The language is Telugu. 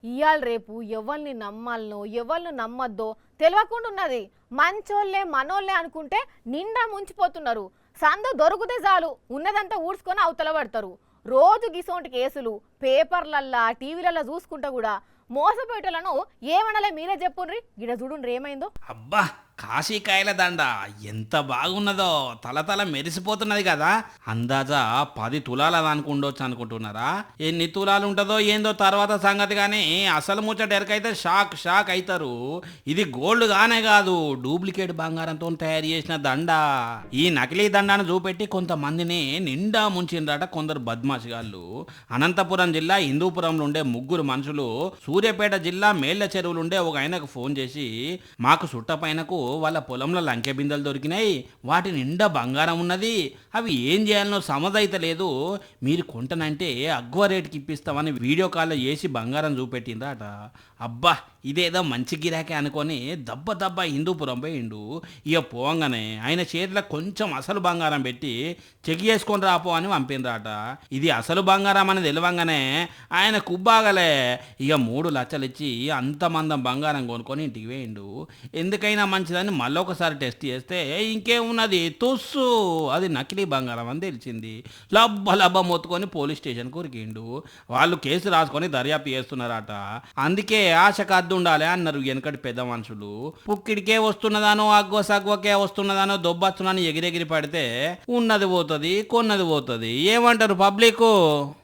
ఇయాల రేపు ఎవరిని నమ్మాలనో ఎవరిని నమ్మద్దో తెలియకుండా ఉన్నది. మంచోళ్ళే మనోళ్ళే అనుకుంటే నిండా ముంచిపోతున్నారు. సందు దొరికితే చాలు ఉన్నదంతా ఊడ్చుకొని అవతల పడతారు. రోజు గిసోంటి కేసులు పేపర్లల్లా టీవీలల్లా చూసుకుంటా కూడా మోసపోయేటోళ్ళను ఏమనలే మీరే చెప్పుండ్రి. గిడ చూడుండ్రి ఏమైందో. అబ్బా, కాశీకాయల దండ ఎంత బాగున్నదో, తల మెరిసిపోతున్నది కదా. అందాజా 10 తులాల అనుకుండొచ్చు అనుకుంటున్నారా? ఎన్ని తులాలు ఉంటుందో ఏందో తర్వాత సంగతి. కానీ అసలు ముచ్చట ఎరకైతే షాక్ అవుతారు. ఇది గోల్డ్ గానే కాదు, డూప్లికేట్ బంగారంతో తయారు చేసిన దండ. ఈ నకిలీ దండాను చూపెట్టి కొంతమందిని నిండా ముంచిండ్రట కొందరు బద్మాషిగాళ్ళు. అనంతపురం జిల్లా హిందూపురంలో ఉండే 3 మనుషులు సూర్యాపేట జిల్లా మేళ్ల చెరువులు ఉండే ఒక ఆయనకు ఫోన్ చేసి, మాకు సుట్టపైనకు వాళ్ళ పొలంలో లంకె బిందెలు దొరికినాయి, వాటి నిండా బంగారం ఉన్నది, అవి ఏం చేయాలనో సమదైతలేదు, మీరు కొంటనంటే అగ్వ రేటుకి ఇప్పిస్తామని వీడియో కాల్లో చేసి బంగారం చూపెట్టిందట. అబ్బా, ఇదేదో మంచి గిరాకే అనుకొని దబ్బ హిందూపురం పోయిండు. ఇక పోగానే ఆయన చేతిలో కొంచెం అసలు బంగారం పెట్టి చెక్ చేసుకొని రాపో అని పంపిండ్రాట. ఇది అసలు బంగారం అని తెలియంగానే ఆయన కుబ్బాగలే. ఇక 3 లక్షలు ఇచ్చి అంతమందం బంగారం కొనుక్కొని ఇంటికి వేయండు. ఎందుకైనా మంచిదని మళ్ళొకసారి టెస్ట్ చేస్తే ఇంకేమున్నది, తుస్సు అది నకిలీ బంగారం అని తెలిసింది. లబ్బ మొత్తుకొని పోలీస్ స్టేషన్కి ఉరికిండు. వాళ్ళు కేసు రాసుకొని దర్యాప్తు చేస్తున్నారట. అందుకే ఆశకు అద్దు ఉండాలి అన్నారు వెనకటి పెద్ద మనుషులు. పుక్కిడికే వస్తున్నదానో సగ్వకే వస్తున్నదానో దొబ్బచ్చునని ఎగిరెగిరి పడితే ఉన్నది పోతుంది, కొన్నది పోతుంది. ఏమంటారు పబ్లిక్?